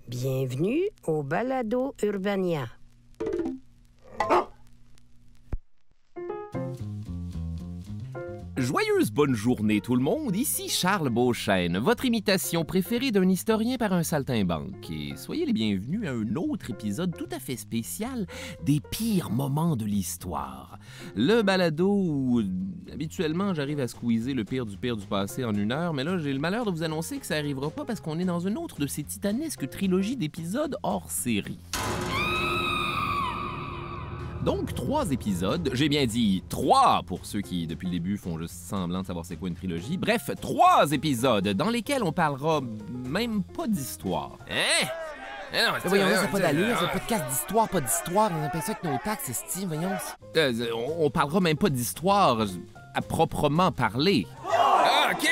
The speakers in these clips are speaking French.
Bienvenue au Balado Urbania. Joyeuse bonne journée tout le monde, ici Charles Beauchesne, votre imitation préférée d'un historien par un saltimbanque. Et soyez les bienvenus à un autre épisode tout à fait spécial des pires moments de l'histoire. Le balado où, habituellement, j'arrive à squeezer le pire du passé en 1 heure, mais là, j'ai le malheur de vous annoncer que ça n'arrivera pas parce qu'on est dans une autre de ces titanesques trilogies d'épisodes hors série. Donc, 3 épisodes, j'ai bien dit 3 pour ceux qui, depuis le début, font juste semblant de savoir c'est quoi une trilogie. Bref, 3 épisodes dans lesquels on parlera même pas d'histoire. Hein? Non, voyons, ça n'a pas d'allure, c'est un podcast d'histoire, pas d'histoire. On appelle ça avec nos taxes, Steve, voyons. On parlera même pas d'histoire à proprement parler. Ah, OK,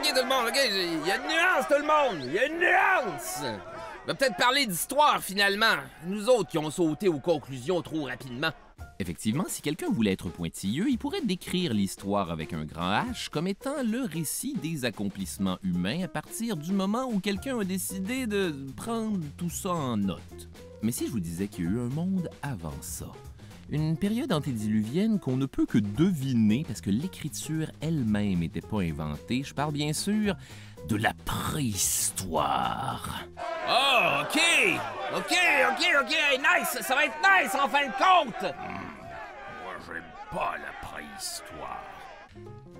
tout le monde, OK. Il y a une nuance, tout le monde. Il y a une nuance. On va peut-être parler d'histoire, finalement. Nous autres qui ont sauté aux conclusions trop rapidement. Effectivement, si quelqu'un voulait être pointilleux, il pourrait décrire l'histoire avec un grand H comme étant le récit des accomplissements humains à partir du moment où quelqu'un a décidé de prendre tout ça en note. Mais si je vous disais qu'il y a eu un monde avant ça, une période antédiluvienne qu'on ne peut que deviner parce que l'écriture elle-même n'était pas inventée, je parle bien sûr de la préhistoire. Oh, OK, hey, nice, ça va être nice en fin de compte. Moi, j'aime pas la préhistoire.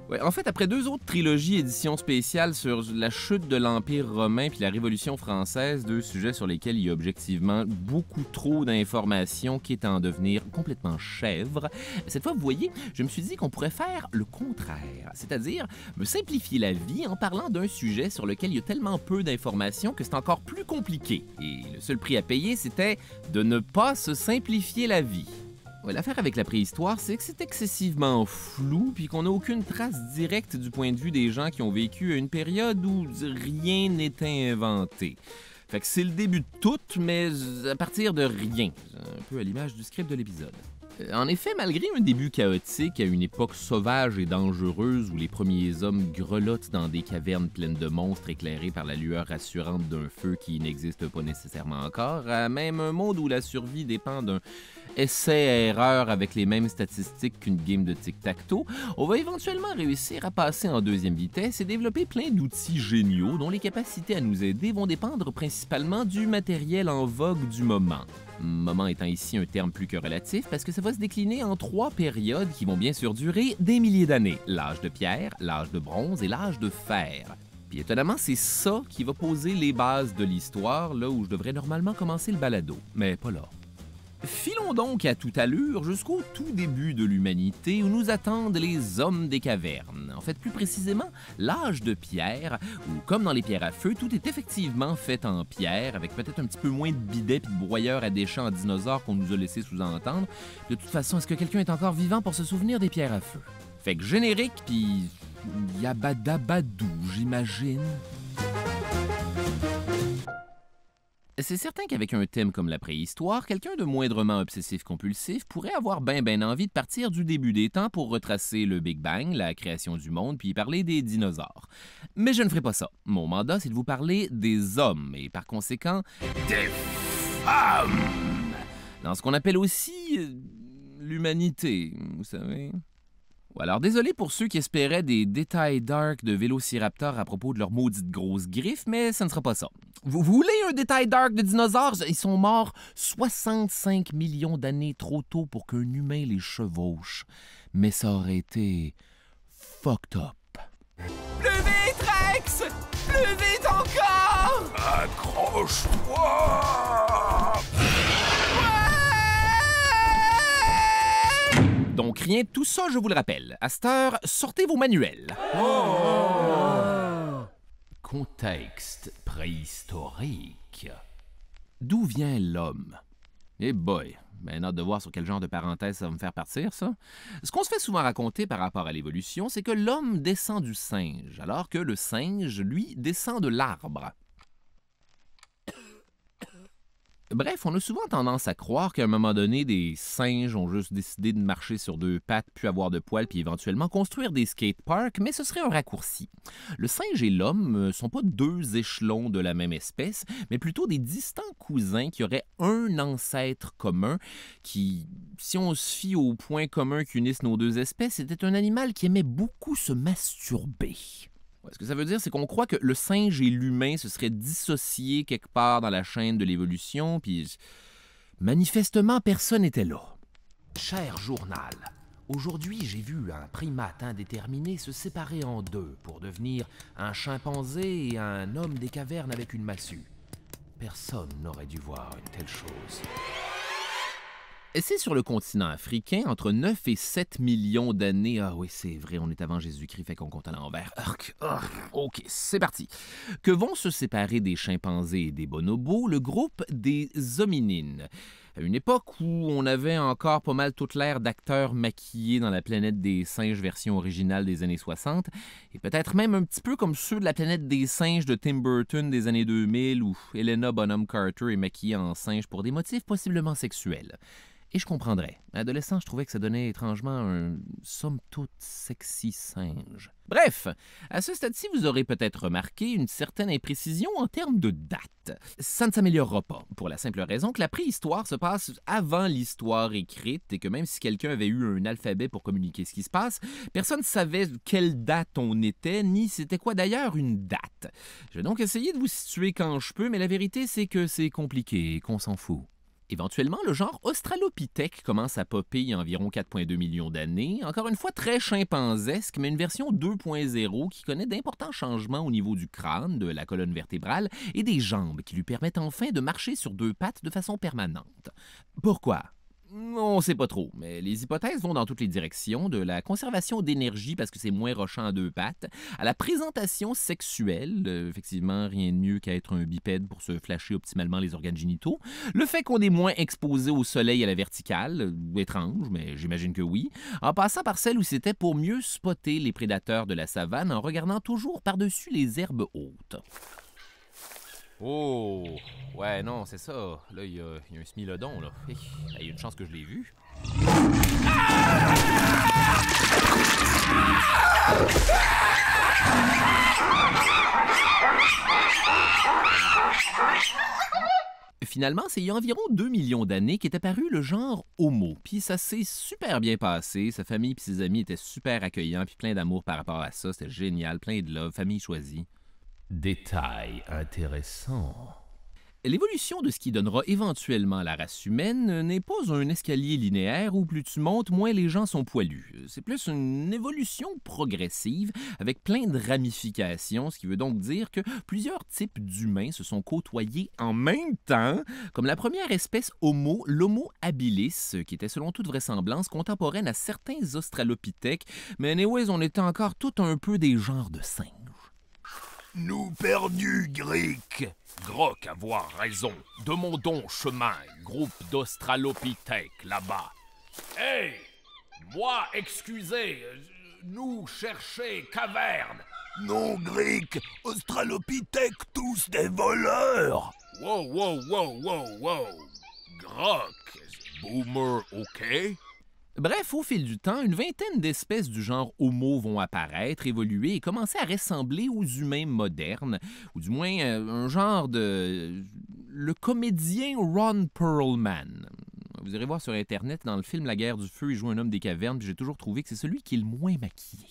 Ouais, en fait, après 2 autres trilogies éditions spéciales sur la chute de l'Empire romain puis la Révolution française, 2 sujets sur lesquels il y a objectivement beaucoup trop d'informations qui est en devenir complètement chèvre, cette fois, vous voyez, je me suis dit qu'on pourrait faire le contraire, c'est-à-dire me simplifier la vie en parlant d'un sujet sur lequel il y a tellement peu d'informations que c'est encore plus compliqué. Et le seul prix à payer, c'était de ne pas se simplifier la vie. Ouais, l'affaire avec la préhistoire, c'est que c'est excessivement flou puis qu'on n'a aucune trace directe du point de vue des gens qui ont vécu à une période où rien n'était inventé. Fait que c'est le début de tout, mais à partir de rien. Un peu à l'image du script de l'épisode. En effet, malgré un début chaotique à une époque sauvage et dangereuse où les premiers hommes grelottent dans des cavernes pleines de monstres éclairés par la lueur rassurante d'un feu qui n'existe pas nécessairement encore, à même un monde où la survie dépend d'un essai-erreur avec les mêmes statistiques qu'une game de tic-tac-toe, on va éventuellement réussir à passer en 2e vitesse et développer plein d'outils géniaux dont les capacités à nous aider vont dépendre principalement du matériel en vogue du moment. Moment étant ici un terme plus que relatif parce que ça va se décliner en 3 périodes qui vont bien sûr durer des milliers d'années. L'âge de pierre, l'âge de bronze et l'âge de fer. Puis étonnamment, c'est ça qui va poser les bases de l'histoire, là où je devrais normalement commencer le balado, mais pas là. Filons donc à toute allure jusqu'au tout début de l'humanité où nous attendent les hommes des cavernes. En fait, plus précisément, l'âge de pierre, où, comme dans les pierres à feu, tout est effectivement fait en pierre, avec peut-être un petit peu moins de bidets et de broyeurs à déchets en dinosaures qu'on nous a laissé sous-entendre. De toute façon, est-ce que quelqu'un est encore vivant pour se souvenir des pierres à feu? Fait que générique, puis yabadabadou, j'imagine. C'est certain qu'avec un thème comme la préhistoire, quelqu'un de moindrement obsessif-compulsif pourrait avoir ben envie de partir du début des temps pour retracer le Big Bang, la création du monde, puis parler des dinosaures. Mais je ne ferai pas ça. Mon mandat, c'est de vous parler des hommes, et par conséquent, Des femmes! dans ce qu'on appelle aussi l'humanité, vous savez. Alors, désolé pour ceux qui espéraient des détails dark de Vélociraptor à propos de leurs maudites grosses griffes, mais ce ne sera pas ça. Vous voulez un détail dark de dinosaures? Ils sont morts 65 millions d'années trop tôt pour qu'un humain les chevauche. Mais ça aurait été fucked up. Plus vite, Rex! Plus vite encore! Accroche-toi! Donc, rien de tout ça, je vous le rappelle. À cette heure, sortez vos manuels. Contexte préhistorique. D'où vient l'homme? Eh boy, ben hâte de voir sur quel genre de parenthèse ça va me faire partir, ça. Ce qu'on se fait souvent raconter par rapport à l'évolution, c'est que l'homme descend du singe, alors que le singe, lui, descend de l'arbre. Bref, on a souvent tendance à croire qu'à un moment donné, des singes ont juste décidé de marcher sur deux pattes, puis avoir de poils, puis éventuellement construire des skateparks, mais ce serait un raccourci. Le singe et l'homme ne sont pas deux échelons de la même espèce, mais plutôt des distants cousins qui auraient un ancêtre commun qui, si on se fie aux points communs qu'unissent nos deux espèces, était un animal qui aimait beaucoup se masturber. Ce que ça veut dire, c'est qu'on croit que le singe et l'humain se seraient dissociés quelque part dans la chaîne de l'évolution, puis manifestement, personne n'était là. Cher journal, aujourd'hui j'ai vu un primate indéterminé se séparer en deux pour devenir un chimpanzé et un homme des cavernes avec une massue. Personne n'aurait dû voir une telle chose. C'est sur le continent africain, entre 9 et 7 millions d'années. Ah oui, c'est vrai, on est avant Jésus-Christ, fait qu'on compte à l'envers. OK, c'est parti. Que vont se séparer des chimpanzés et des bonobos, le groupe des hominines. À une époque où on avait encore pas mal toute l'ère d'acteurs maquillés dans la planète des singes version originale des années 60, et peut-être même un petit peu comme ceux de la planète des singes de Tim Burton des années 2000, où Helena Bonham Carter est maquillée en singe pour des motifs possiblement sexuels. Et je comprendrais. Adolescent, je trouvais que ça donnait étrangement un somme toute sexy singe. Bref, à ce stade-ci, vous aurez peut-être remarqué une certaine imprécision en termes de date. Ça ne s'améliorera pas, pour la simple raison que la préhistoire se passe avant l'histoire écrite et que même si quelqu'un avait eu un alphabet pour communiquer ce qui se passe, personne ne savait quelle date on était, ni c'était quoi d'ailleurs une date. Je vais donc essayer de vous situer quand je peux, mais la vérité c'est que c'est compliqué et qu'on s'en fout. Éventuellement, le genre Australopithèque commence à popper il y a environ 4,2 millions d'années, encore une fois très chimpanzesque, mais une version 2.0 qui connaît d'importants changements au niveau du crâne, de la colonne vertébrale et des jambes qui lui permettent enfin de marcher sur deux pattes de façon permanente. Pourquoi? On ne sait pas trop, mais les hypothèses vont dans toutes les directions, de la conservation d'énergie parce que c'est moins rochant à deux pattes, à la présentation sexuelle, effectivement rien de mieux qu'à être un bipède pour se flasher optimalement les organes génitaux, le fait qu'on est moins exposé au soleil à la verticale, étrange, mais j'imagine que oui, en passant par celle où c'était pour mieux spotter les prédateurs de la savane en regardant toujours par-dessus les herbes hautes. Oh! Ouais, non, c'est ça. Là, il y a un smilodon, là. Il y a une chance que je l'ai vu. Finalement, c'est il y a environ 2 millions d'années qu'est apparu le genre Homo. Puis ça s'est super bien passé. Sa famille et ses amis étaient super accueillants, puis plein d'amour par rapport à ça. C'était génial, plein de love, famille choisie. Détail intéressant. L'évolution de ce qui donnera éventuellement la race humaine n'est pas un escalier linéaire où plus tu montes, moins les gens sont poilus. C'est plus une évolution progressive avec plein de ramifications, ce qui veut donc dire que plusieurs types d'humains se sont côtoyés en même temps, comme la première espèce Homo, l'Homo habilis, qui était selon toute vraisemblance contemporaine à certains australopithèques, mais anyways, on était encore tout un peu des genres de singes. Nous perdus, Gric. Groc avoir raison. Demandons chemin, groupe d'Australopithèques là-bas. Hey! Moi, excusez, nous chercher caverne. Non, Gric. Australopithèques, tous des voleurs. Wow, wow, wow, wow, wow. Groc, boomer, ok? Bref, au fil du temps, une vingtaine d'espèces du genre Homo vont apparaître, évoluer et commencer à ressembler aux humains modernes, ou du moins un genre de... le comédien Ron Perlman. Vous irez voir sur Internet, dans le film La guerre du feu, il joue un homme des cavernes, puis j'ai toujours trouvé que c'est celui qui est le moins maquillé.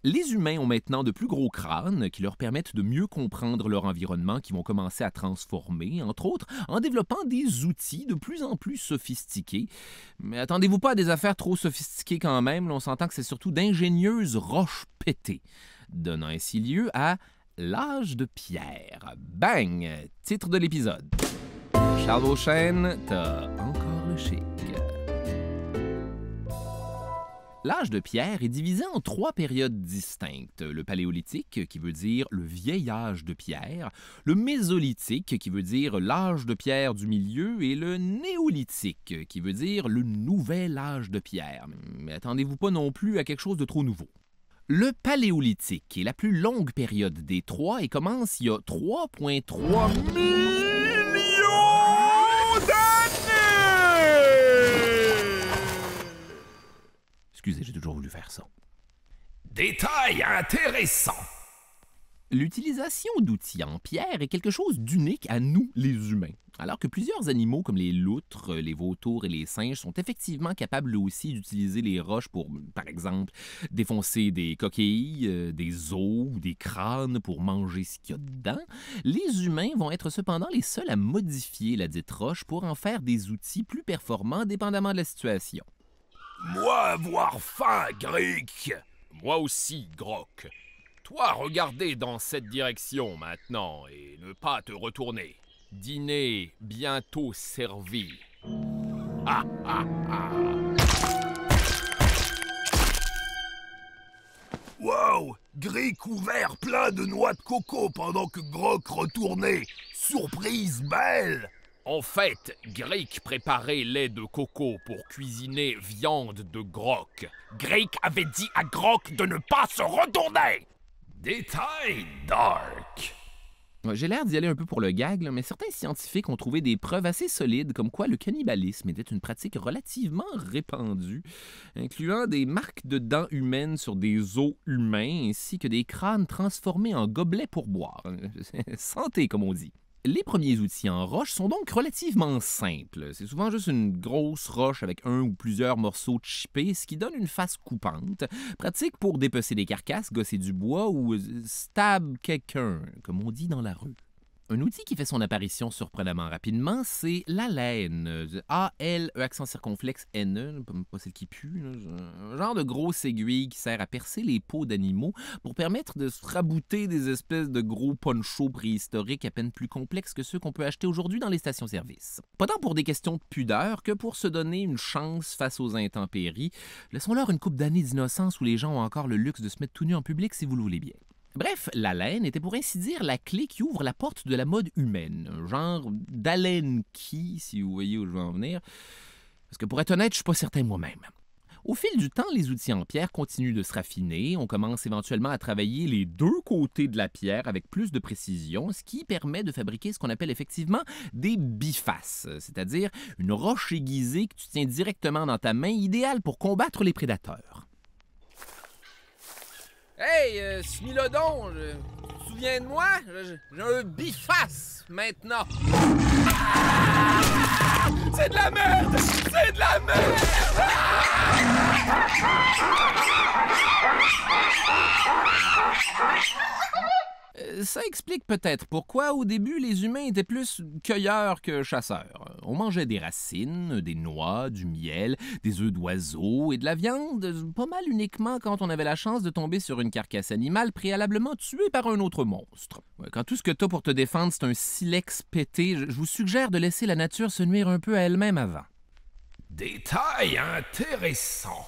Les humains ont maintenant de plus gros crânes qui leur permettent de mieux comprendre leur environnement, qui vont commencer à transformer, entre autres, en développant des outils de plus en plus sophistiqués. Mais attendez-vous pas à des affaires trop sophistiquées quand même, on s'entend que c'est surtout d'ingénieuses roches pétées, donnant ainsi lieu à l'âge de pierre. Bang! Titre de l'épisode. Charles Beauchesne, t'as encore le chic. L'âge de pierre est divisé en 3 périodes distinctes. Le paléolithique, qui veut dire le vieil âge de pierre, le mésolithique, qui veut dire l'âge de pierre du milieu, et le néolithique, qui veut dire le nouvel âge de pierre. Mais attendez-vous pas non plus à quelque chose de trop nouveau. Le paléolithique est la plus longue période des 3 et commence il y a 3,3 millions d'années! Excusez, j'ai toujours voulu faire ça. Détail intéressant. L'utilisation d'outils en pierre est quelque chose d'unique à nous, les humains. Alors que plusieurs animaux comme les loutres, les vautours et les singes sont effectivement capables eux aussi d'utiliser les roches pour, par exemple, défoncer des coquilles, des os ou des crânes pour manger ce qu'il y a dedans, les humains vont être cependant les seuls à modifier la dite roche pour en faire des outils plus performants dépendamment de la situation. Moi avoir faim, Grick. Moi aussi, Grok. Toi, regardez dans cette direction maintenant et ne pas te retourner. Dîner bientôt servi. Ah ah ah. Wow, Grick ouvert plein de noix de coco pendant que Grok retournait. Surprise belle. En fait, Grick préparait lait de coco pour cuisiner viande de Grok. Grick avait dit à Grok de ne pas se retourner. Détail dark. J'ai l'air d'y aller un peu pour le gag, là, mais certains scientifiques ont trouvé des preuves assez solides comme quoi le cannibalisme était une pratique relativement répandue, incluant des marques de dents humaines sur des os humains ainsi que des crânes transformés en gobelets pour boire. Santé, comme on dit. Les premiers outils en roche sont donc relativement simples. C'est souvent juste une grosse roche avec un ou plusieurs morceaux chippés, ce qui donne une face coupante, pratique pour dépecer des carcasses, gosser du bois ou stab quelqu'un, comme on dit dans la rue. Un outil qui fait son apparition surprenamment rapidement, c'est la laine. A-L-E accent circonflexe N-E, pas celle qui pue. Là. Un genre de grosse aiguille qui sert à percer les peaux d'animaux pour permettre de se rabouter des espèces de gros ponchos préhistoriques à peine plus complexes que ceux qu'on peut acheter aujourd'hui dans les stations-service. Pas tant pour des questions de pudeur que pour se donner une chance face aux intempéries. Laissons-leur une couple d'années d'innocence où les gens ont encore le luxe de se mettre tout nu en public si vous le voulez bien. Bref, la laine était pour ainsi dire la clé qui ouvre la porte de la mode humaine, un genre d'haleine qui, si vous voyez où je veux en venir, parce que pour être honnête, je suis pas certain moi-même. Au fil du temps, les outils en pierre continuent de se raffiner, on commence éventuellement à travailler les deux côtés de la pierre avec plus de précision, ce qui permet de fabriquer ce qu'on appelle effectivement des bifaces, c'est-à-dire une roche aiguisée que tu tiens directement dans ta main, idéale pour combattre les prédateurs. Hey, Smilodon, tu te souviens de moi? J'ai un biface maintenant. Ah! C'est de la merde! C'est de la merde! Ça explique peut-être pourquoi, au début, les humains étaient plus cueilleurs que chasseurs. On mangeait des racines, des noix, du miel, des œufs d'oiseaux et de la viande, pas mal uniquement quand on avait la chance de tomber sur une carcasse animale préalablement tuée par un autre monstre. Quand tout ce que t'as pour te défendre, c'est un silex pété, je vous suggère de laisser la nature se nuire un peu à elle-même avant. Détail intéressant.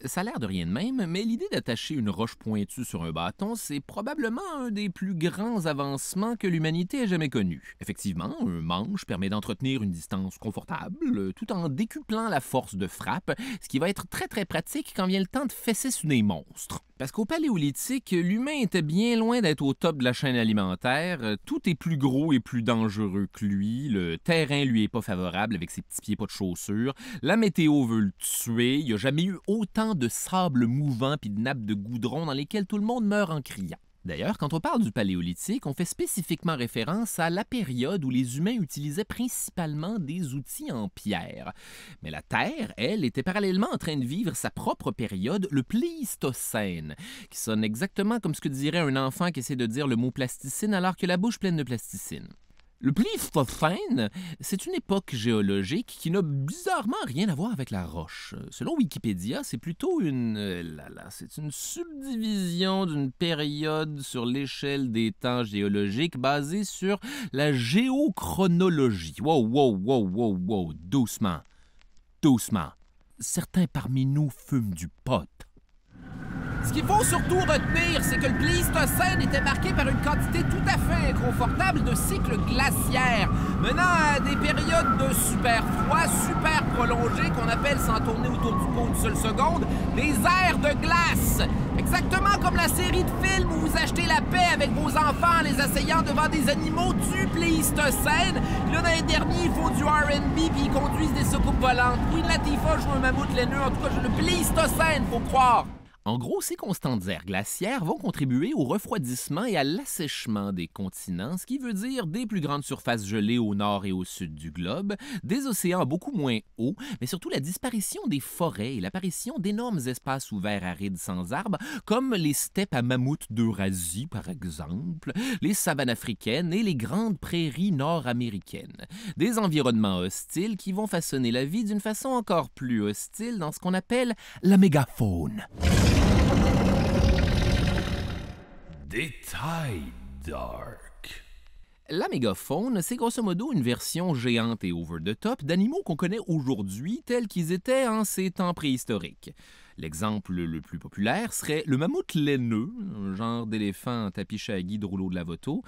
Ça a l'air de rien de même, mais l'idée d'attacher une roche pointue sur un bâton, c'est probablement un des plus grands avancements que l'humanité ait jamais connu. Effectivement, un manche permet d'entretenir une distance confortable, tout en décuplant la force de frappe, ce qui va être très très pratique quand vient le temps de fesser sur des monstres. Parce qu'au Paléolithique, l'humain était bien loin d'être au top de la chaîne alimentaire. Tout est plus gros et plus dangereux que lui. Le terrain lui est pas favorable avec ses petits pieds pas de chaussures. La météo veut le tuer. Il n'y a jamais eu autant de sable mouvant puis de nappes de goudron dans lesquelles tout le monde meurt en criant. D'ailleurs, quand on parle du Paléolithique, on fait spécifiquement référence à la période où les humains utilisaient principalement des outils en pierre. Mais la Terre, elle, était parallèlement en train de vivre sa propre période, le Pléistocène, qui sonne exactement comme ce que dirait un enfant qui essaie de dire le mot plasticine alors que la bouche pleine de plasticine. Le Pléistocène, c'est une époque géologique qui n'a bizarrement rien à voir avec la roche. Selon Wikipédia, c'est plutôt une subdivision d'une période sur l'échelle des temps géologiques basée sur la géochronologie. Wow, doucement. Certains parmi nous fument du pot. Ce qu'il faut surtout retenir, c'est que le Pléistocène était marqué par une quantité tout à fait inconfortable de cycles glaciaires, menant à des périodes de super froid, super prolongées, qu'on appelle, sans tourner autour du pot une seule seconde, des ères de glace. Exactement comme la série de films où vous achetez la paix avec vos enfants en les asseyant devant des animaux du Pléistocène. Là, dans les derniers, ils font du R&B puis ils conduisent des soucoupes volantes. Queen Latifah joue un mammouth laineux. En tout cas, le Pléistocène, faut croire. En gros, ces constantes aires glaciaires vont contribuer au refroidissement et à l'assèchement des continents, ce qui veut dire des plus grandes surfaces gelées au nord et au sud du globe, des océans beaucoup moins hauts, mais surtout la disparition des forêts et l'apparition d'énormes espaces ouverts arides sans arbres, comme les steppes à mammouth d'Eurasie, par exemple, les savanes africaines et les grandes prairies nord-américaines. Des environnements hostiles qui vont façonner la vie d'une façon encore plus hostile dans ce qu'on appelle la mégafaune. Détail dark. La mégafaune, c'est grosso modo une version géante et over-the-top d'animaux qu'on connaît aujourd'hui tels qu'ils étaient en ces temps préhistoriques. L'exemple le plus populaire serait le mammouth laineux, un genre d'éléphant tapis-shaggy de rouleau de lavoto.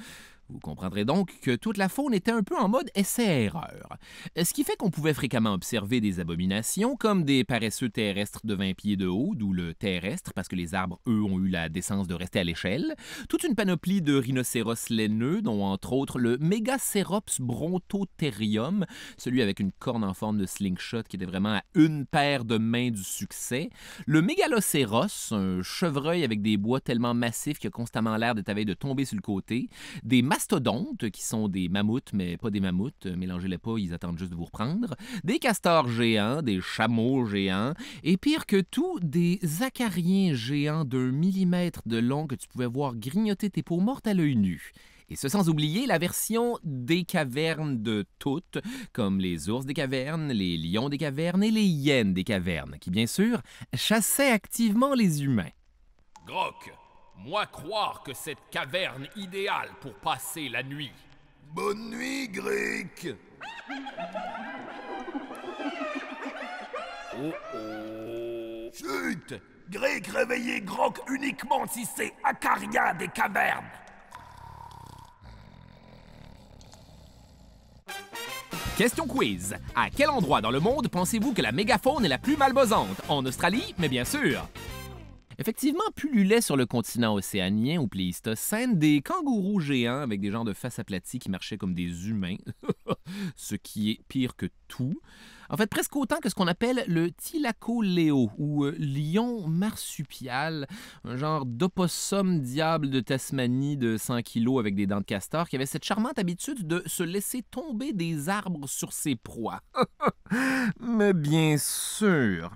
Vous comprendrez donc que toute la faune était un peu en mode essai-erreur. Ce qui fait qu'on pouvait fréquemment observer des abominations comme des paresseux terrestres de 20 pieds de haut, d'où le terrestre, parce que les arbres, eux, ont eu la décence de rester à l'échelle, toute une panoplie de rhinocéros laineux, dont entre autres le Megacerops brontotherium, celui avec une corne en forme de slingshot qui était vraiment à une paire de mains du succès, le Mégalocéros, un chevreuil avec des bois tellement massifs qu'il a constamment l'air d'être à veille de tomber sur le côté, des mastodontes, qui sont des mammouths, mais pas des mammouths, mélangez-les pas, ils attendent juste de vous reprendre, des castors géants, des chameaux géants, et pire que tout, des acariens géants d'1 millimètre de long que tu pouvais voir grignoter tes peaux mortes à l'œil nu. Et ce sans oublier la version des cavernes de toutes, comme les ours des cavernes, les lions des cavernes et les hyènes des cavernes, qui bien sûr chassaient activement les humains. Grok, moi croire que cette caverne idéale pour passer la nuit. Bonne nuit, Greek. Oh oh. Chut! Greek réveillez Grok uniquement si c'est Acaria des cavernes. Question quiz. À quel endroit dans le monde pensez-vous que la mégafaune est la plus malbosante? En Australie, mais bien sûr. Effectivement, pullulaient sur le continent océanien ou Pléistocène des kangourous géants avec des genres de faces aplaties qui marchaient comme des humains, ce qui est pire que tout. En fait, presque autant que ce qu'on appelle le thylacoleo ou lion marsupial, un genre d'opossum diable de Tasmanie de 100 kilos avec des dents de castor qui avait cette charmante habitude de se laisser tomber des arbres sur ses proies. Mais bien sûr...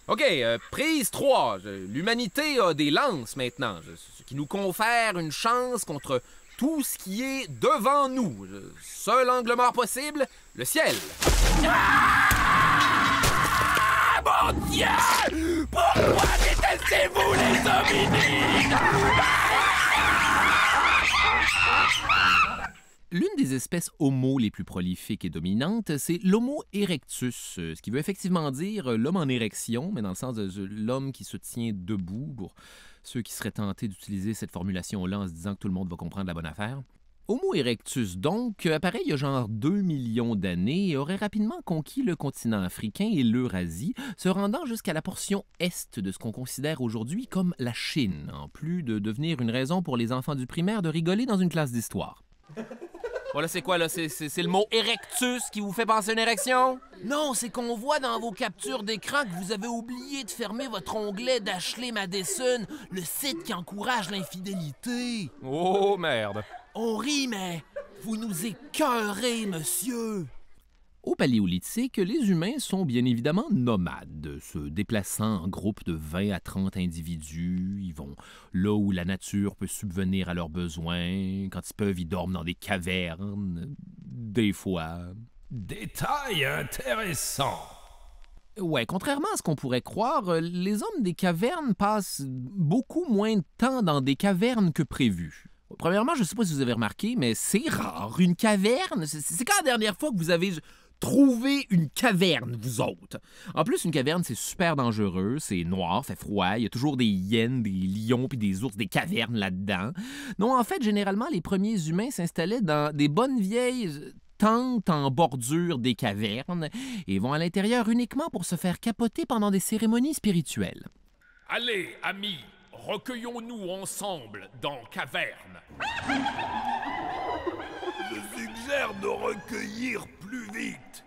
OK, prise 3. L'humanité a des lances maintenant, ce qui nous confère une chance contre tout ce qui est devant nous. Seul angle mort possible, le ciel. Ah, mon Dieu! Pourquoi détestez-vous les hominines? L'une des espèces homo les plus prolifiques et dominantes, c'est l'Homo erectus, ce qui veut effectivement dire l'homme en érection, mais dans le sens de l'homme qui se tient debout, pour ceux qui seraient tentés d'utiliser cette formulation-là en se disant que tout le monde va comprendre la bonne affaire. Homo erectus, donc, apparaît il y a genre 2 millions d'années et aurait rapidement conquis le continent africain et l'Eurasie, se rendant jusqu'à la portion est de ce qu'on considère aujourd'hui comme la Chine, en plus de devenir une raison pour les enfants du primaire de rigoler dans une classe d'histoire. Voilà, c'est quoi, là? C'est le mot erectus qui vous fait penser à une érection? Non, c'est qu'on voit dans vos captures d'écran que vous avez oublié de fermer votre onglet d'Ashley Madison, le site qui encourage l'infidélité. Oh, merde. On rit, mais vous nous écœurez, monsieur. Au Paléolithique, les humains sont bien évidemment nomades, se déplaçant en groupes de 20 à 30 individus. Ils vont là où la nature peut subvenir à leurs besoins. Quand ils peuvent, ils dorment dans des cavernes, des fois. Détail intéressant. Ouais, contrairement à ce qu'on pourrait croire, les hommes des cavernes passent beaucoup moins de temps dans des cavernes que prévu. Premièrement, je ne sais pas si vous avez remarqué, mais c'est rare. Une caverne, c'est quand la dernière fois que vous avez Trouvez une caverne, vous autres! En plus, une caverne, c'est super dangereux, c'est noir, fait froid, il y a toujours des hyènes, des lions puis des ours, des cavernes là-dedans. Non, en fait, généralement, les premiers humains s'installaient dans des bonnes vieilles tentes en bordure des cavernes et vont à l'intérieur uniquement pour se faire capoter pendant des cérémonies spirituelles. Allez, amis, recueillons-nous ensemble dans caverne. Je suggère de recueillir plus vite.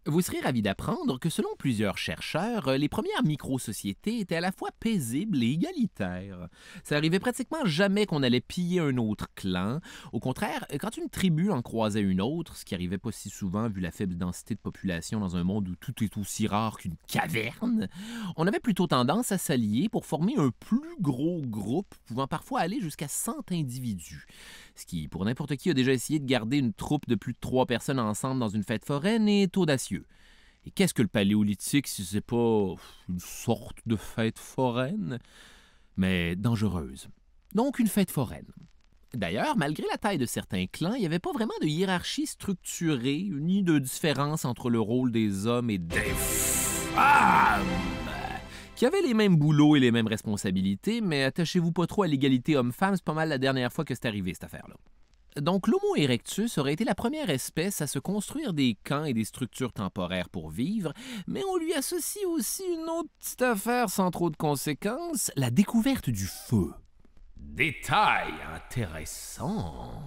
Vous serez ravis d'apprendre que selon plusieurs chercheurs, les premières micro-sociétés étaient à la fois paisibles et égalitaires. Ça arrivait pratiquement jamais qu'on allait piller un autre clan. Au contraire, quand une tribu en croisait une autre, ce qui arrivait pas si souvent vu la faible densité de population dans un monde où tout est aussi rare qu'une caverne, on avait plutôt tendance à s'allier pour former un plus gros groupe pouvant parfois aller jusqu'à 100 individus. Ce qui, pour n'importe qui a déjà essayé de garder une troupe de plus de 3 personnes ensemble dans une fête foraine, est audacieux. Et qu'est-ce que le Paléolithique si c'est pas une sorte de fête foraine, mais dangereuse? Donc une fête foraine. D'ailleurs, malgré la taille de certains clans, il n'y avait pas vraiment de hiérarchie structurée, ni de différence entre le rôle des hommes et des femmes, qui avaient les mêmes boulots et les mêmes responsabilités, mais attachez-vous pas trop à l'égalité homme-femme, c'est pas mal la dernière fois que c'est arrivé, cette affaire-là. Donc l'Homo erectus aurait été la première espèce à se construire des camps et des structures temporaires pour vivre, mais on lui associe aussi une autre petite affaire sans trop de conséquences, la découverte du feu. Détail intéressant.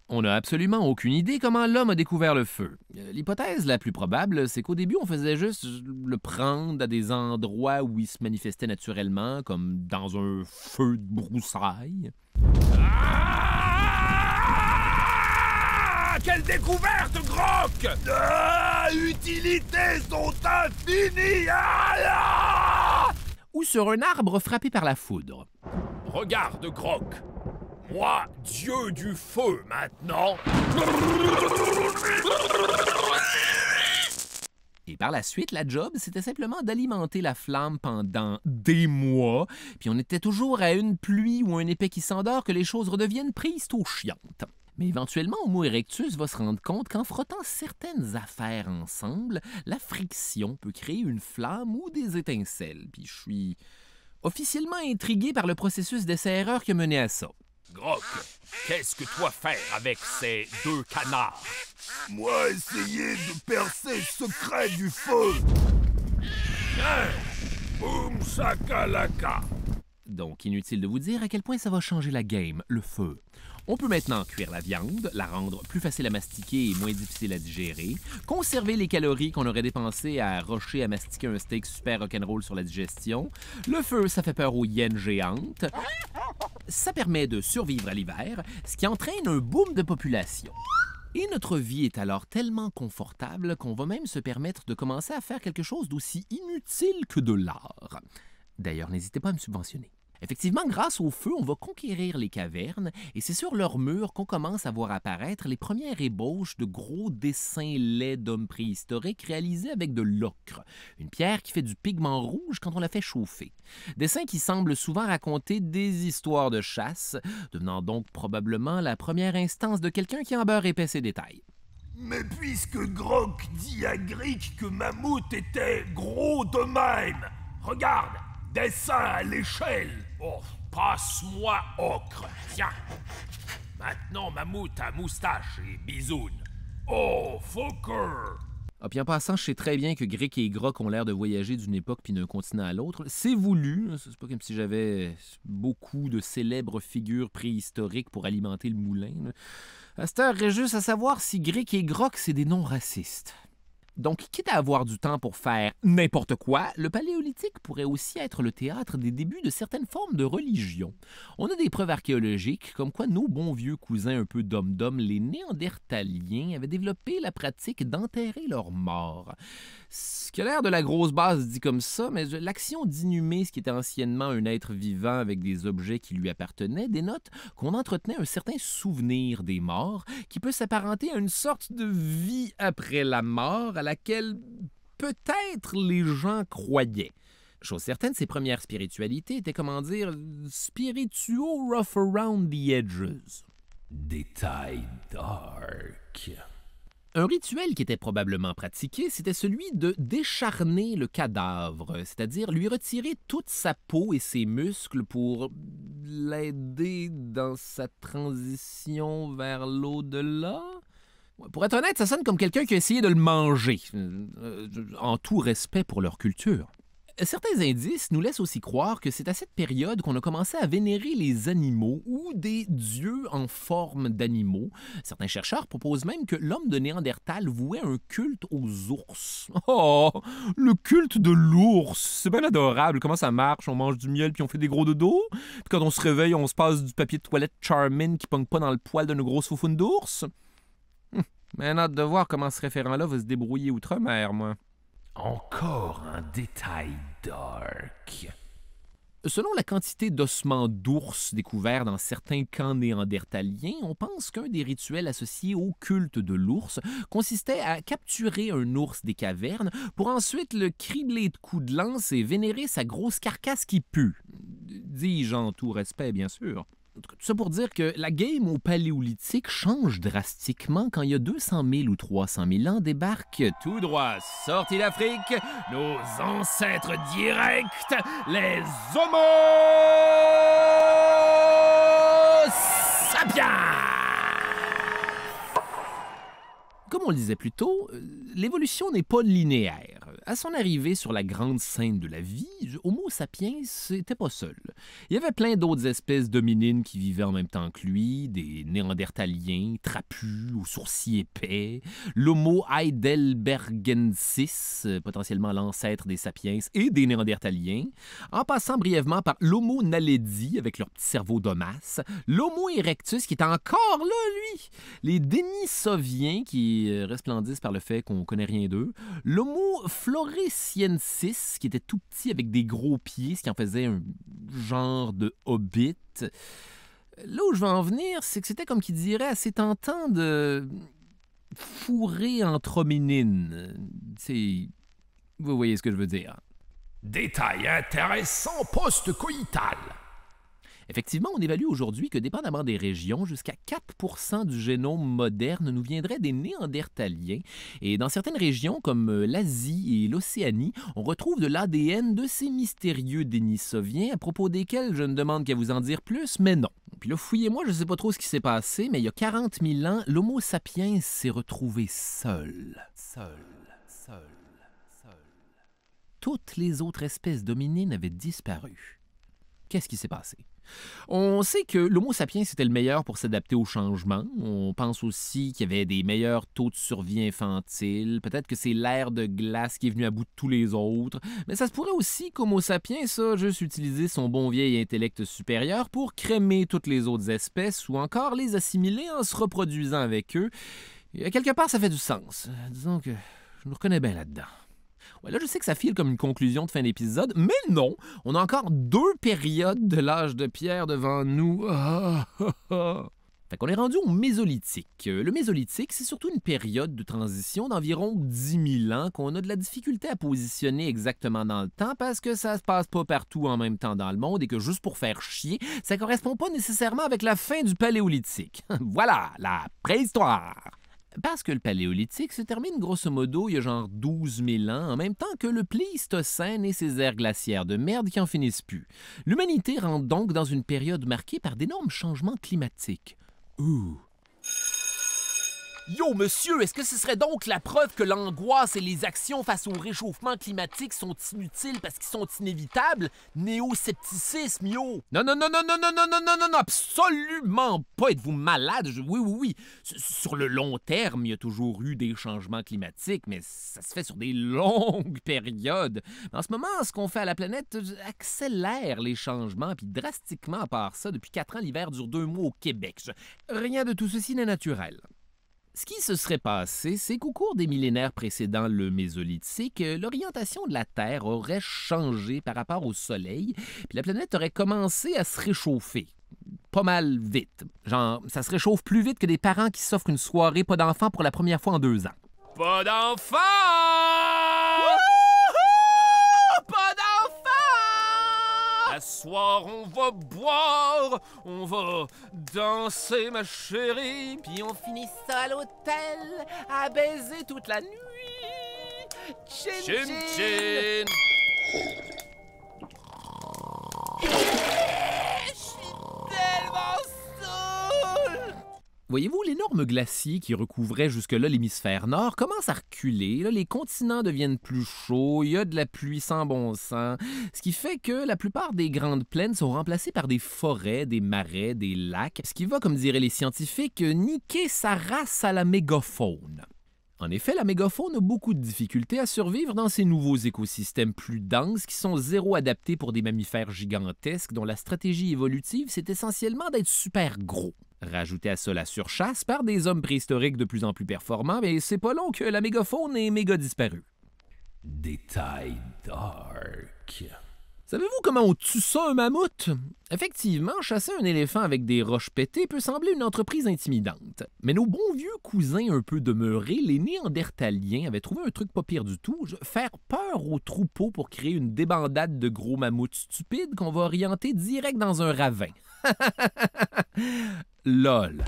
On n'a absolument aucune idée comment l'homme a découvert le feu. L'hypothèse la plus probable, c'est qu'au début, on faisait juste le prendre à des endroits où il se manifestait naturellement, comme dans un feu de broussailles. Ah, quelle découverte, Grok! Ah, utilités sont infinies! Ah, Ou sur un arbre frappé par la foudre. regarde, Grok. Moi, dieu du feu, maintenant. Et par la suite, la job, c'était simplement d'alimenter la flamme pendant des mois, puis on était toujours à une pluie ou un épais qui s'endort que les choses redeviennent chiantes. Mais éventuellement, Homo erectus va se rendre compte qu'en frottant certaines affaires ensemble, la friction peut créer une flamme ou des étincelles. Puis je suis officiellement intrigué par le processus d'essai-erreur qui a mené à ça. Grok, qu'est-ce que toi faire avec ces 2 canards? Moi, essayer de percer le secret du feu. Tiens, boum sakalaka. Donc, inutile de vous dire à quel point ça va changer la game, le feu. On peut maintenant cuire la viande, la rendre plus facile à mastiquer et moins difficile à digérer, conserver les calories qu'on aurait dépensées à rocher à mastiquer un steak super rock'n'roll sur la digestion. Le feu, ça fait peur aux hyènes géantes. Ça permet de survivre à l'hiver, ce qui entraîne un boom de population. Et notre vie est alors tellement confortable qu'on va même se permettre de commencer à faire quelque chose d'aussi inutile que de l'art. D'ailleurs, n'hésitez pas à me subventionner. Effectivement, grâce au feu, on va conquérir les cavernes et c'est sur leurs murs qu'on commence à voir apparaître les premières ébauches de gros dessins laids d'hommes préhistoriques réalisés avec de l'ocre, une pierre qui fait du pigment rouge quand on la fait chauffer. Dessins qui semblent souvent raconter des histoires de chasse, devenant donc probablement la première instance de quelqu'un qui en beurre épais ses détails. Mais puisque Grok dit à Grick que Mammouth était gros de même, regarde, dessin à l'échelle. Oh, passe-moi ocre. Tiens. Maintenant, Mammouth a moustache et bisoune. Oh, Fokker. Ah, puis en passant, je sais très bien que Grick et Grok ont l'air de voyager d'une époque puis d'un continent à l'autre. C'est voulu. C'est pas comme si j'avais beaucoup de célèbres figures préhistoriques pour alimenter le moulin. À cette heure, il reste juste à savoir si Grick et Grok, c'est des noms racistes. Donc, quitte à avoir du temps pour faire n'importe quoi, le Paléolithique pourrait aussi être le théâtre des débuts de certaines formes de religion. On a des preuves archéologiques comme quoi nos bons vieux cousins un peu dom-dom, les Néandertaliens, avaient développé la pratique d'enterrer leurs morts. Ce qui a l'air de la grosse base dit comme ça, mais l'action d'inhumer ce qui était anciennement un être vivant avec des objets qui lui appartenaient dénote qu'on entretenait un certain souvenir des morts qui peut s'apparenter à une sorte de vie après la mort à laquelle peut-être les gens croyaient. Chose certaine, ces premières spiritualités étaient, comment dire, spirituaux rough around the edges. Détail dark. Un rituel qui était probablement pratiqué, c'était celui de décharner le cadavre, c'est-à-dire lui retirer toute sa peau et ses muscles pour l'aider dans sa transition vers l'au-delà. Pour être honnête, ça sonne comme quelqu'un qui a essayé de le manger, en tout respect pour leur culture. Certains indices nous laissent aussi croire que c'est à cette période qu'on a commencé à vénérer les animaux ou des dieux en forme d'animaux. Certains chercheurs proposent même que l'homme de Néandertal vouait un culte aux ours. Oh, le culte de l'ours! C'est bien adorable. Comment ça marche? On mange du miel puis on fait des gros dodos? Puis quand on se réveille, on se passe du papier de toilette Charmin qui pogne pas dans le poil de nos grosses foufounes d'ours? Mais hâte de voir comment ce référent-là va se débrouiller outre-mer, moi. Encore un détail dark. Selon la quantité d'ossements d'ours découverts dans certains camps néandertaliens, on pense qu'un des rituels associés au culte de l'ours consistait à capturer un ours des cavernes pour ensuite le cribler de coups de lance et vénérer sa grosse carcasse qui pue. Dis-je en tout respect, bien sûr. Tout ça pour dire que la game au Paléolithique change drastiquement quand il y a 200 000 ou 300 000 ans débarquent tout droit sortis d'Afrique nos ancêtres directs, les Homo sapiens! Comme on le disait plus tôt, l'évolution n'est pas linéaire. À son arrivée sur la grande scène de la vie, Homo sapiens n'était pas seul. Il y avait plein d'autres espèces d'hominines qui vivaient en même temps que lui, des néandertaliens trapus, aux sourcils épais, l'Homo heidelbergensis, potentiellement l'ancêtre des sapiens et des néandertaliens, en passant brièvement par l'Homo naledi avec leur petit cerveau d'homasse, l'Homo erectus qui est encore là, lui, les Denisoviens qui resplendissent par le fait qu'on connaît rien d'eux, l'Homo floresiensis qui était tout petit avec des gros pieds, ce qui en faisait un genre de hobbit. Là où je veux en venir, c'est que c'était comme qui dirait assez tentant de fourrer entre hominines. Vous voyez ce que je veux dire. Détail intéressant post-coïtal. Effectivement, on évalue aujourd'hui que, dépendamment des régions, jusqu'à 4% du génome moderne nous viendrait des Néandertaliens. Et dans certaines régions, comme l'Asie et l'Océanie, on retrouve de l'ADN de ces mystérieux Denisoviens, à propos desquels je ne demande qu'à vous en dire plus, mais non. Puis là, fouillez-moi, je ne sais pas trop ce qui s'est passé, mais il y a 40 000 ans, l'Homo sapiens s'est retrouvé seul. Toutes les autres espèces d'hominines avaient disparu. Qu'est-ce qui s'est passé? On sait que l'Homo sapiens était le meilleur pour s'adapter au changement. On pense aussi qu'il y avait des meilleurs taux de survie infantile. Peut-être que c'est l'ère de glace qui est venue à bout de tous les autres. Mais ça se pourrait aussi qu'Homo sapiens a juste utilisé son bon vieil intellect supérieur pour crémer toutes les autres espèces ou encore les assimiler en se reproduisant avec eux. Et à quelque part, ça fait du sens. Disons que je me reconnais bien là-dedans. Ouais, là, je sais que ça file comme une conclusion de fin d'épisode, mais non! On a encore 2 périodes de l'âge de pierre devant nous. Fait qu'on est rendu au Mésolithique. Le Mésolithique, c'est surtout une période de transition d'environ 10 000 ans qu'on a de la difficulté à positionner exactement dans le temps parce que ça se passe pas partout en même temps dans le monde et que juste pour faire chier, ça correspond pas nécessairement avec la fin du Paléolithique. Voilà, la préhistoire! Parce que le Paléolithique se termine grosso modo il y a genre 12 000 ans, en même temps que le Pléistocène et ses ères glaciaires de merde qui en finissent plus. L'humanité rentre donc dans une période marquée par d'énormes changements climatiques. Ouh! Yo, monsieur, est-ce que ce serait donc la preuve que l'angoisse et les actions face au réchauffement climatique sont inutiles parce qu'ils sont inévitables? Néo-scepticisme, yo! Non, absolument pas! Êtes-vous malade? Oui. Sur le long terme, il y a toujours eu des changements climatiques, mais ça se fait sur des longues périodes. En ce moment, ce qu'on fait à la planète accélère les changements, puis drastiquement à part ça, depuis 4 ans, l'hiver dure 2 mois au Québec. Rien de tout ceci n'est naturel. Ce qui se serait passé, c'est qu'au cours des millénaires précédents le Mésolithique, l'orientation de la Terre aurait changé par rapport au Soleil, puis la planète aurait commencé à se réchauffer. Pas mal vite. Genre, ça se réchauffe plus vite que des parents qui s'offrent une soirée pas d'enfants pour la première fois en 2 ans. Pas d'enfants! Pas d'enfants! soir, on va boire, on va danser, ma chérie, puis on finit ça à l'hôtel, à baiser toute la nuit. Chin, chin, chin. Je suis tellement saoul. Voyez-vous, l'énorme glacier qui recouvrait jusque-là l'hémisphère nord commence à reculer. Là, les continents deviennent plus chauds, il y a de la pluie sans bon sens, ce qui fait que la plupart des grandes plaines sont remplacées par des forêts, des marais, des lacs, ce qui va, comme diraient les scientifiques, niquer sa race à la mégafaune. En effet, la mégafaune a beaucoup de difficultés à survivre dans ces nouveaux écosystèmes plus denses qui sont zéro adaptés pour des mammifères gigantesques dont la stratégie évolutive, c'est essentiellement d'être super gros. Rajoutez à ça la surchasse par des hommes préhistoriques de plus en plus performants, mais c'est pas long que la mégafaune est méga disparue. Détail dark. Savez-vous comment on tue ça, un mammouth? Effectivement, chasser un éléphant avec des roches pétées peut sembler une entreprise intimidante. Mais nos bons vieux cousins un peu demeurés, les Néandertaliens, avaient trouvé un truc pas pire du tout, faire peur aux troupeaux pour créer une débandade de gros mammouths stupides qu'on va orienter direct dans un ravin. LOL.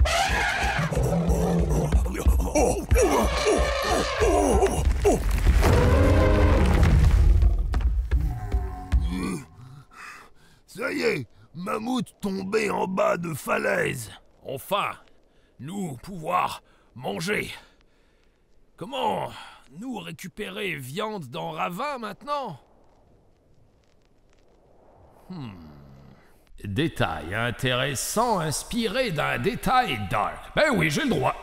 Ça y est, mammouth tombé en bas de falaise. Enfin, nous pouvoir manger. Comment nous récupérer viande dans ravin maintenant? Détail intéressant inspiré d'un détail dark. Ben oui, j'ai le droit.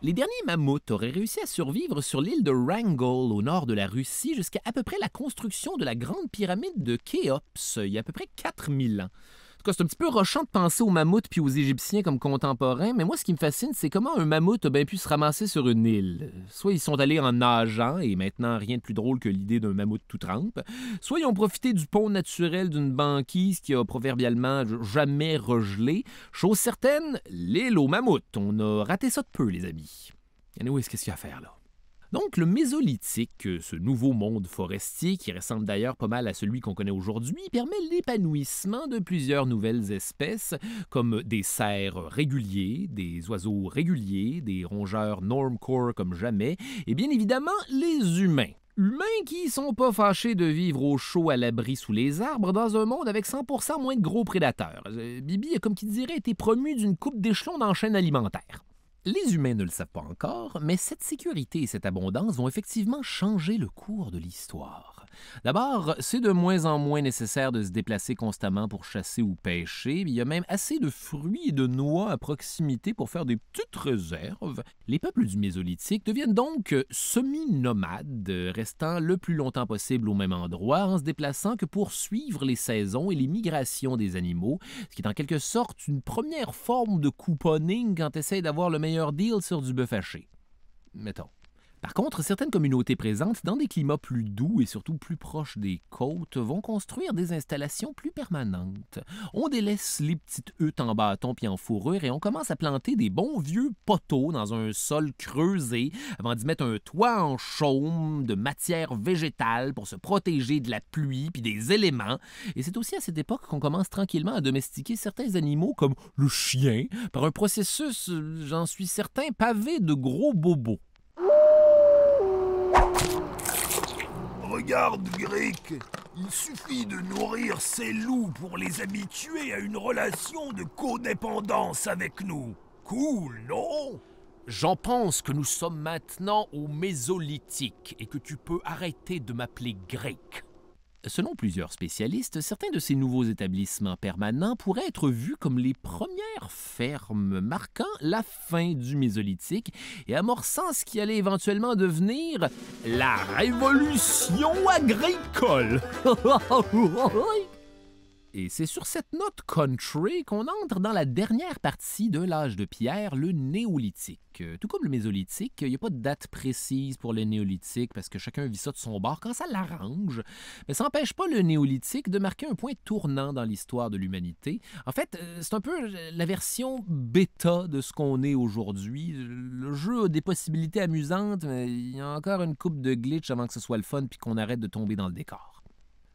Les derniers mammouths auraient réussi à survivre sur l'île de Wrangell, au nord de la Russie, jusqu'à peu près la construction de la grande pyramide de Khéops, il y a à peu près 4000 ans. En tout cas, c'est un petit peu rochant de penser aux mammouths puis aux Égyptiens comme contemporains, mais moi, ce qui me fascine, c'est comment un mammouth a bien pu se ramasser sur une île. Soit ils sont allés en nageant, et maintenant, rien de plus drôle que l'idée d'un mammouth tout trempe, soit ils ont profité du pont naturel d'une banquise qui a proverbialement jamais regelé. Chose certaine, l'île aux mammouths. On a raté ça de peu, les amis. Anyway, qu'est-ce qu'il y a à faire, là? Donc, le Mésolithique, ce nouveau monde forestier, qui ressemble d'ailleurs pas mal à celui qu'on connaît aujourd'hui, permet l'épanouissement de plusieurs nouvelles espèces, comme des cerfs réguliers, des oiseaux réguliers, des rongeurs normcore comme jamais, et bien évidemment, les humains. Humains qui sont pas fâchés de vivre au chaud à l'abri sous les arbres dans un monde avec 100% moins de gros prédateurs. Bibi a, comme qui dirait, été promu d'une coupe d'échelon dans la chaîne alimentaire. Les humains ne le savent pas encore, mais cette sécurité et cette abondance vont effectivement changer le cours de l'histoire. D'abord, c'est de moins en moins nécessaire de se déplacer constamment pour chasser ou pêcher. Il y a même assez de fruits et de noix à proximité pour faire des petites réserves. Les peuples du Mésolithique deviennent donc semi-nomades, restant le plus longtemps possible au même endroit en se déplaçant que pour suivre les saisons et les migrations des animaux, ce qui est en quelque sorte une première forme de couponing quand tu essaies d'avoir le meilleur deal sur du bœuf haché. Mettons. Par contre, certaines communautés présentes dans des climats plus doux et surtout plus proches des côtes vont construire des installations plus permanentes. On délaisse les petites huttes en bâton puis en fourrure et on commence à planter des bons vieux poteaux dans un sol creusé avant d'y mettre un toit en chaume de matière végétale pour se protéger de la pluie puis des éléments. Et c'est aussi à cette époque qu'on commence tranquillement à domestiquer certains animaux comme le chien par un processus, j'en suis certain, pavé de gros bobos. Regarde, Grick, il suffit de nourrir ces loups pour les habituer à une relation de codépendance avec nous. Cool, non? J'en pense que nous sommes maintenant au Mésolithique et que tu peux arrêter de m'appeler grec. Selon plusieurs spécialistes, certains de ces nouveaux établissements permanents pourraient être vus comme les premières fermes marquant la fin du Mésolithique et amorçant ce qui allait éventuellement devenir la révolution agricole. Et c'est sur cette note country qu'on entre dans la dernière partie de l'âge de pierre, le néolithique. Tout comme le mésolithique, il n'y a pas de date précise pour le néolithique parce que chacun vit ça de son bord quand ça l'arrange. Mais ça n'empêche pas le néolithique de marquer un point tournant dans l'histoire de l'humanité. En fait, c'est un peu la version bêta de ce qu'on est aujourd'hui. Le jeu a des possibilités amusantes, mais il y a encore une coupe de glitch avant que ce soit le fun puis qu'on arrête de tomber dans le décor.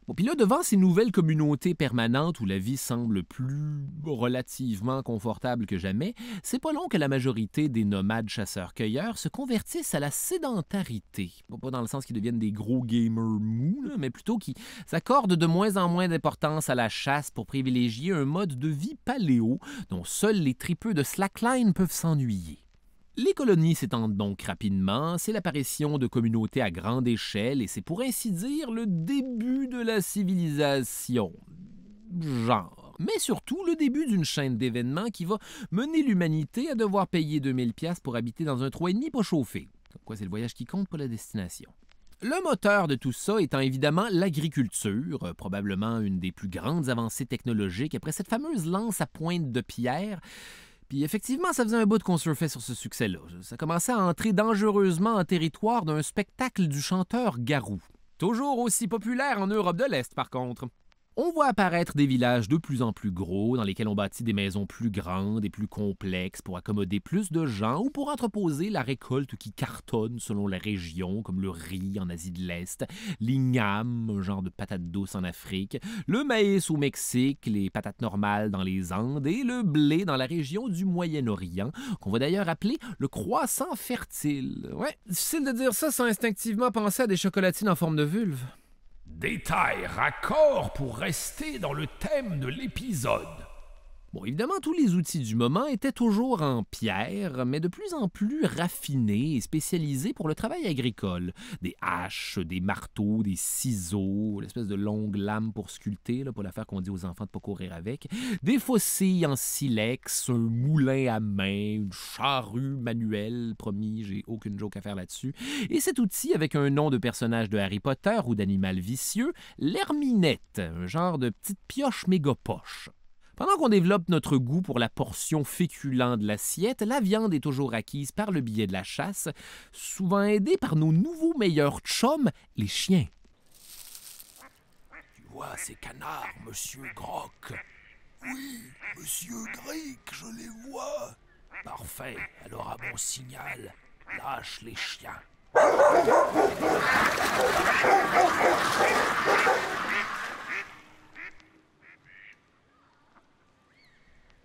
Bon, puis là, devant ces nouvelles communautés permanentes où la vie semble plus relativement confortable que jamais, c'est pas long que la majorité des nomades chasseurs-cueilleurs se convertissent à la sédentarité. Bon, pas dans le sens qu'ils deviennent des gros gamers mous, là, mais plutôt qu'ils s'accordent de moins en moins d'importance à la chasse pour privilégier un mode de vie paléo dont seuls les tripeux de slackline peuvent s'ennuyer. Les colonies s'étendent donc rapidement, c'est l'apparition de communautés à grande échelle et c'est pour ainsi dire le début de la civilisation. Genre. Mais surtout le début d'une chaîne d'événements qui va mener l'humanité à devoir payer 2000 $ pour habiter dans un 3,5 pas chauffé. Comme quoi c'est le voyage qui compte, pas la destination. Le moteur de tout ça étant évidemment l'agriculture, probablement une des plus grandes avancées technologiques après cette fameuse lance à pointe de pierre. Puis effectivement, ça faisait un bout qu'on surfait sur ce succès-là. Ça commençait à entrer dangereusement en territoire d'un spectacle du chanteur Garou. Toujours aussi populaire en Europe de l'Est, par contre. On voit apparaître des villages de plus en plus gros, dans lesquels on bâtit des maisons plus grandes et plus complexes pour accommoder plus de gens ou pour entreposer la récolte qui cartonne selon la région, comme le riz en Asie de l'Est, l'igname, un genre de patate douce en Afrique, le maïs au Mexique, les patates normales dans les Andes et le blé dans la région du Moyen-Orient, qu'on va d'ailleurs appeler le croissant fertile. Ouais, difficile de dire ça sans instinctivement penser à des chocolatines en forme de vulve. Détail raccord pour rester dans le thème de l'épisode. Bon, évidemment, tous les outils du moment étaient toujours en pierre, mais de plus en plus raffinés et spécialisés pour le travail agricole. Des haches, des marteaux, des ciseaux, l'espèce de longue lame pour sculpter, là, pour l'affaire qu'on dit aux enfants de ne pas courir avec, des faucilles en silex, un moulin à main, une charrue manuelle, promis, j'ai aucune joke à faire là-dessus, et cet outil avec un nom de personnage de Harry Potter ou d'animal vicieux, l'herminette, un genre de petite pioche méga poche. Pendant qu'on développe notre goût pour la portion féculente de l'assiette, la viande est toujours acquise par le biais de la chasse, souvent aidée par nos nouveaux meilleurs chums, les chiens. Tu vois ces canards, monsieur Groc? Oui, monsieur Gric, je les vois. Parfait, alors à mon signal, lâche les chiens.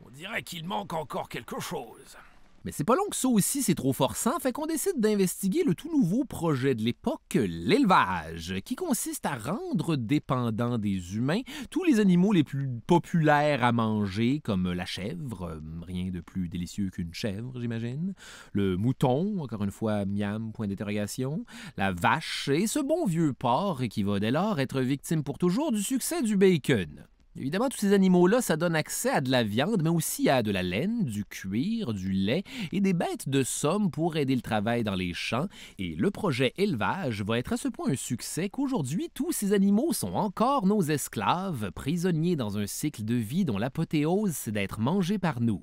On dirait qu'il manque encore quelque chose. Mais c'est pas long que ça aussi, c'est trop forçant, fait qu'on décide d'investiguer le tout nouveau projet de l'époque, l'élevage, qui consiste à rendre dépendants des humains tous les animaux les plus populaires à manger, comme la chèvre, rien de plus délicieux qu'une chèvre, j'imagine, le mouton, encore une fois, miam, point d'interrogation, la vache et ce bon vieux porc qui va dès lors être victime pour toujours du succès du bacon. Évidemment, tous ces animaux-là, ça donne accès à de la viande, mais aussi à de la laine, du cuir, du lait et des bêtes de somme pour aider le travail dans les champs. Et le projet élevage va être à ce point un succès qu'aujourd'hui, tous ces animaux sont encore nos esclaves, prisonniers dans un cycle de vie dont l'apothéose, c'est d'être mangés par nous.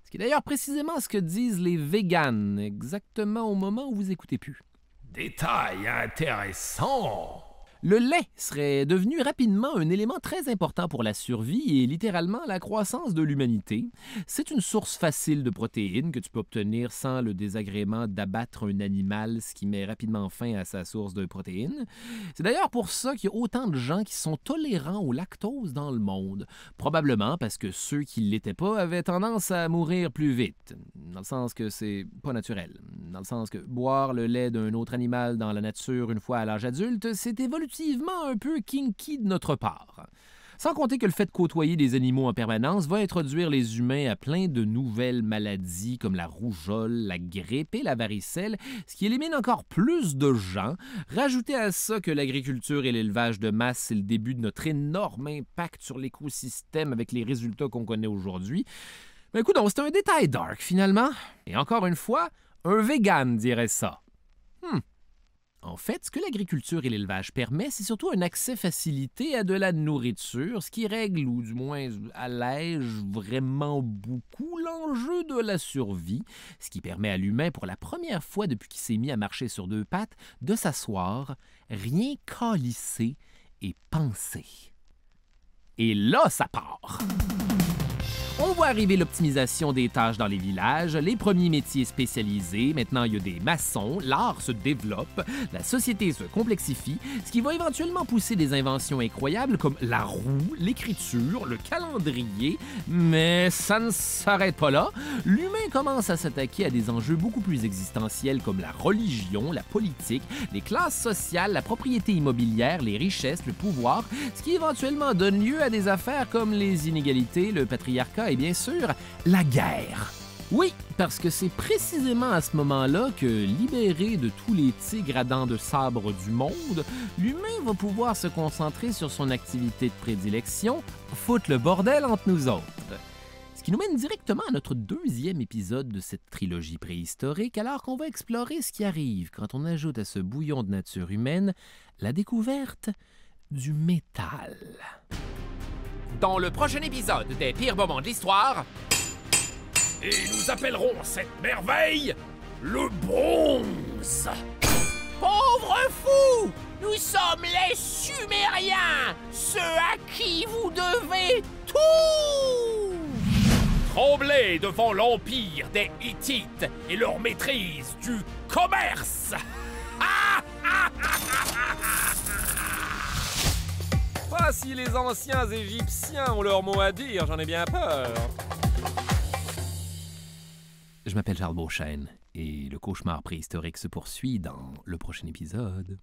Ce qui est d'ailleurs précisément ce que disent les véganes, exactement au moment où vous écoutez plus. Détail intéressant. Le lait serait devenu rapidement un élément très important pour la survie et littéralement la croissance de l'humanité. C'est une source facile de protéines que tu peux obtenir sans le désagrément d'abattre un animal, ce qui met rapidement fin à sa source de protéines. C'est d'ailleurs pour ça qu'il y a autant de gens qui sont tolérants au lactose dans le monde. Probablement parce que ceux qui ne l'étaient pas avaient tendance à mourir plus vite. Dans le sens que c'est pas naturel. Dans le sens que boire le lait d'un autre animal dans la nature une fois à l'âge adulte, c'est évolutivement un peu kinky de notre part. Sans compter que le fait de côtoyer des animaux en permanence va introduire les humains à plein de nouvelles maladies comme la rougeole, la grippe et la varicelle, ce qui élimine encore plus de gens. Rajoutez à ça que l'agriculture et l'élevage de masse, c'est le début de notre énorme impact sur l'écosystème avec les résultats qu'on connaît aujourd'hui. Mais écoute, c'est un détail dark finalement. Et encore une fois, un vegan dirait ça. En fait, ce que l'agriculture et l'élevage permet, c'est surtout un accès facilité à de la nourriture, ce qui règle, ou du moins allège vraiment beaucoup l'enjeu de la survie, ce qui permet à l'humain, pour la première fois depuis qu'il s'est mis à marcher sur deux pattes, de s'asseoir, rien câlisser et penser. Et là, ça part! On voit arriver l'optimisation des tâches dans les villages, les premiers métiers spécialisés, maintenant il y a des maçons, l'art se développe, la société se complexifie, ce qui va éventuellement pousser des inventions incroyables comme la roue, l'écriture, le calendrier, mais ça ne s'arrête pas là. L'humain commence à s'attaquer à des enjeux beaucoup plus existentiels comme la religion, la politique, les classes sociales, la propriété immobilière, les richesses, le pouvoir, ce qui éventuellement donne lieu à des affaires comme les inégalités, le patriarcat et bien sûr, la guerre. Oui, parce que c'est précisément à ce moment-là que, libéré de tous les tigres à dents de sabre du monde, l'humain va pouvoir se concentrer sur son activité de prédilection, foutre le bordel entre nous autres. Ce qui nous mène directement à notre deuxième épisode de cette trilogie préhistorique, alors qu'on va explorer ce qui arrive quand on ajoute à ce bouillon de nature humaine la découverte du métal. Dans le prochain épisode des pires moments de l'histoire... Et nous appellerons cette merveille le bronze. Pauvre fou! Nous sommes les Sumériens, ceux à qui vous devez tout! Tremblez devant l'empire des Hittites et leur maîtrise du commerce. Pas si les anciens Égyptiens ont leur mot à dire, j'en ai bien peur. Je m'appelle Charles Beauchesne et le cauchemar préhistorique se poursuit dans le prochain épisode.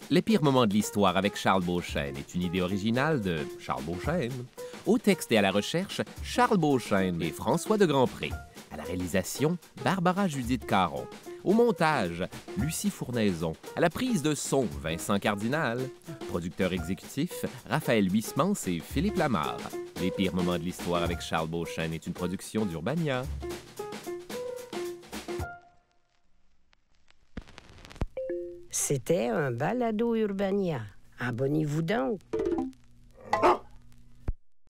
Les pires moments de l'histoire avec Charles Beauchesne est une idée originale de Charles Beauchesne. Au texte et à la recherche, Charles Beauchesne et François de Grandpré. À la réalisation, Barbara Judith Caron. Au montage, Lucie Fournaison. À la prise de son, Vincent Cardinal. Producteur exécutif, Raphaël Huismans et Philippe Lamarre. Les pires moments de l'histoire avec Charles Beauchesne est une production d'Urbania. C'était un balado Urbania. Abonnez-vous donc.